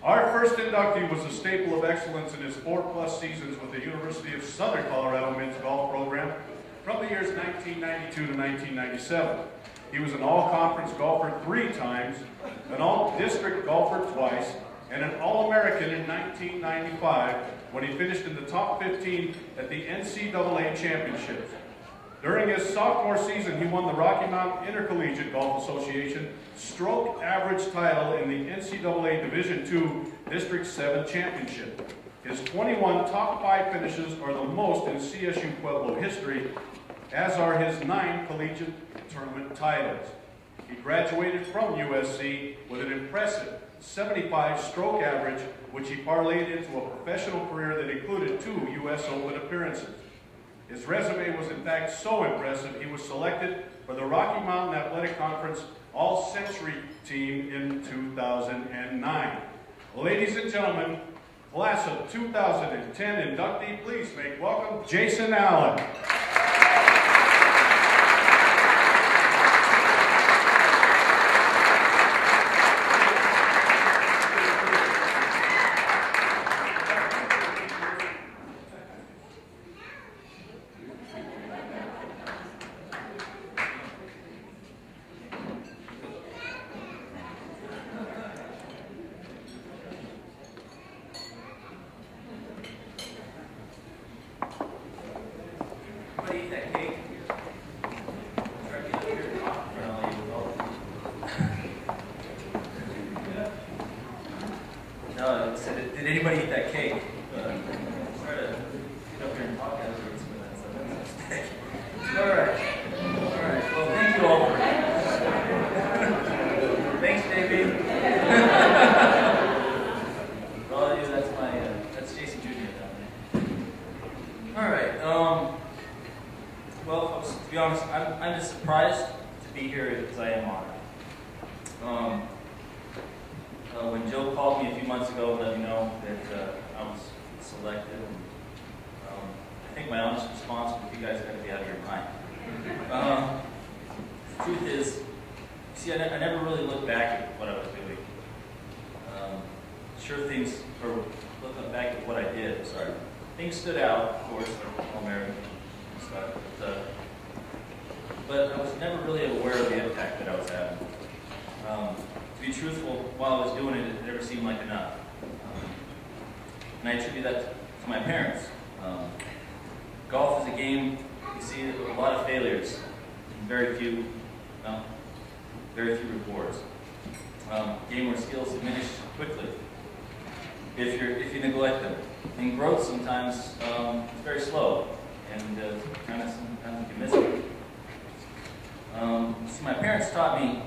Our first inductee was a staple of excellence in his 4+ seasons with the University of Southern Colorado men's golf program from the years 1992 to 1997. He was an all-conference golfer 3 times, an all-district golfer twice, and an All-American in 1995 when he finished in the top 15 at the NCAA Championships. During his sophomore season, he won the Rocky Mountain Intercollegiate Golf Association stroke average title in the NCAA Division II District 7 Championship. His 21 top 5 finishes are the most in CSU-Pueblo history, as are his 9 collegiate tournament titles. He graduated from USC with an impressive 75 stroke average, which he parlayed into a professional career that included 2 U.S. Open appearances. His resume was in fact so impressive, he was selected for the Rocky Mountain Athletic Conference All-Century team in 2009. Ladies and gentlemen, class of 2010 inductee, please make welcome Jason Allen. Did anybody eat that cake? Try to get up here and talk afterwards for that stuff. Alright. Well, thank you all for thanks, Davey. For all of you, that's Jason Jr. down there. Alright. Well, folks, to be honest, I'm as surprised to be here as I am honored. When Joe called me a few months ago and let me know that I was selected, and, I think my honest response was, "You guys got to be out of your mind." The truth is, see, I never really looked back at what I was doing. Sure, things, or looking back at what I did, sorry, things stood out, of course, like All-American and stuff, but I was never really aware of the impact that I was having. To be truthful, while I was doing it, it never seemed like enough. And I attribute that to my parents. Golf is a game, you see a lot of failures, and very few rewards. A game where skills diminish quickly if you neglect them. And growth sometimes is very slow, and sometimes you miss it. See, my parents taught me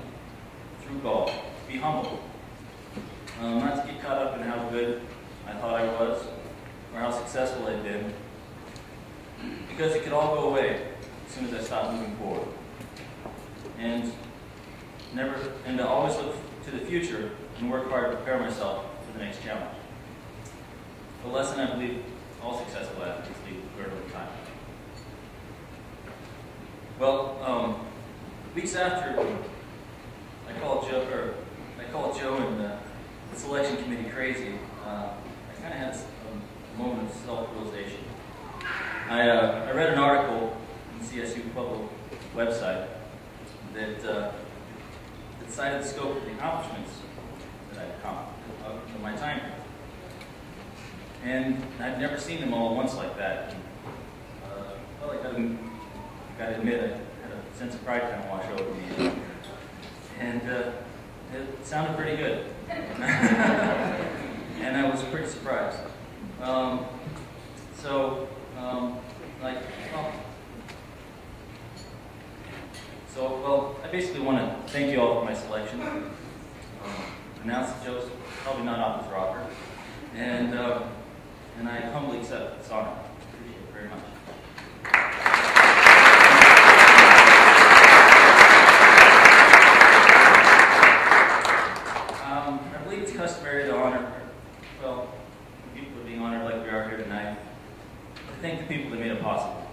through golf to be humble, not to get caught up in how good I thought I was or how successful I'd been, because it could all go away as soon as I stopped moving forward. And to always look to the future and work hard to prepare myself for the next challenge. A lesson I believe all successful athletes learn over time. Well, weeks after I called Joe and the selection committee crazy, I kind of had a moment of self-realization. I read an article on the CSU-Pueblo website that cited the scope of the accomplishments that I'd accomplished in my time here. And I'd never seen them all at once like that. And, I felt like I gotta admit, I had a sense of pride kind of wash over me. And it sounded pretty good. And I was pretty surprised. Well, I basically want to thank you all for my selection. Announce that Joe's probably not off his rocker. And I humbly accept this honor. Appreciate it very much. I believe it's customary to honor, well, people are being honored like we are here tonight, to thank the people that made it possible.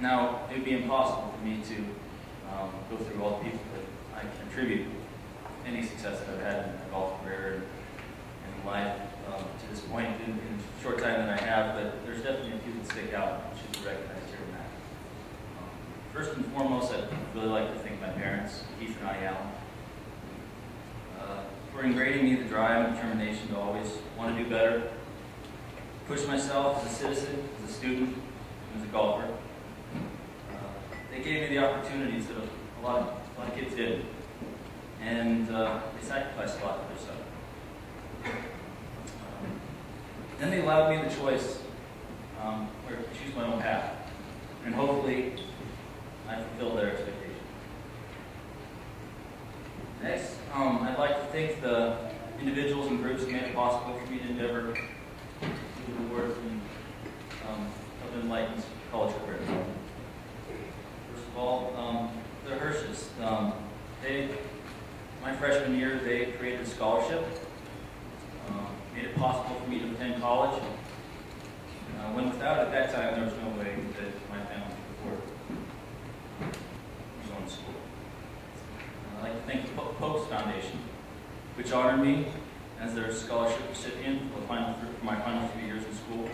Now, it would be impossible for me to go through all the people that I contribute any success that I've had in my golf career and in life. and foremost, I'd really like to thank my parents, Keith and I Allen, for ingraining me the drive and determination to always want to do better, push myself as a citizen, as a student, as a golfer. They gave me the opportunities that a lot of kids did, and they sacrificed a lot for themselves. Then they allowed me the choice or to choose my own path, and hopefully I fulfilled their expectations. Next, I'd like to thank the individuals and groups that made it possible for me to endeavor to the work of an enlightened college career. First of all, the Hirsches. My freshman year, they created a scholarship, made it possible for me to attend college. When without, at that time, there was no way that my family could afford going to school. I'd like to thank the Pope's Foundation, which honored me as their scholarship recipient for my final 3 years in school.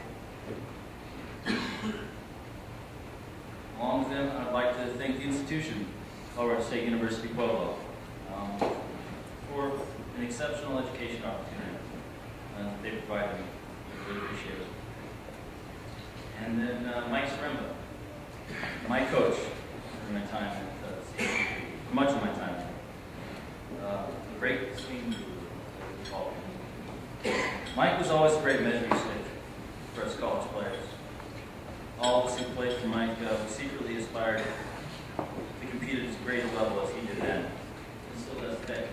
Along with them, I'd like to thank the institution, Colorado State University Pueblo, for an exceptional education opportunity that they provided me. I really appreciate it. And then Mike Saremba, my coach during my time at CSU, much of my time. A great swing call. Mike was always a great measuring stick for us college players. All of us who played for Mike secretly aspired to compete at as great a level as he did then, and still does today.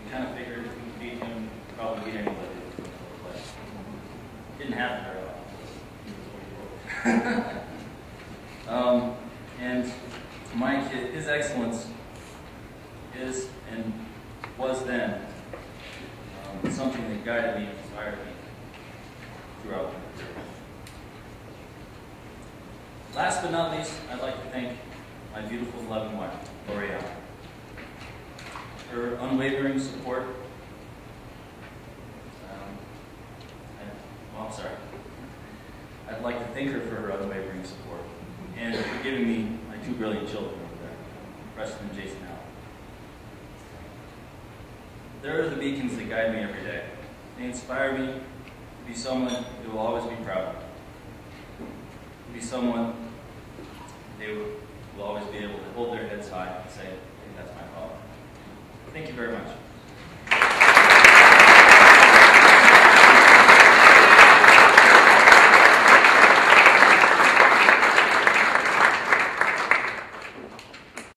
We kind of figured if we could beat him, we'd probably beat anybody. Didn't happen very often. And Mike, his excellence is and was then something that guided me and inspired me throughout my career. Last but not least, I'd like to thank my beautiful and loving wife, L'Oreal. Her unwavering support. I'd like to thank her for her unwavering support and for giving me my two brilliant children over there, Preston and Jason Allen. They're the beacons that guide me every day. They inspire me to be someone who will always be proud of, to be someone they will always be able to hold their heads high and say, hey, that's my father. Thank you very much.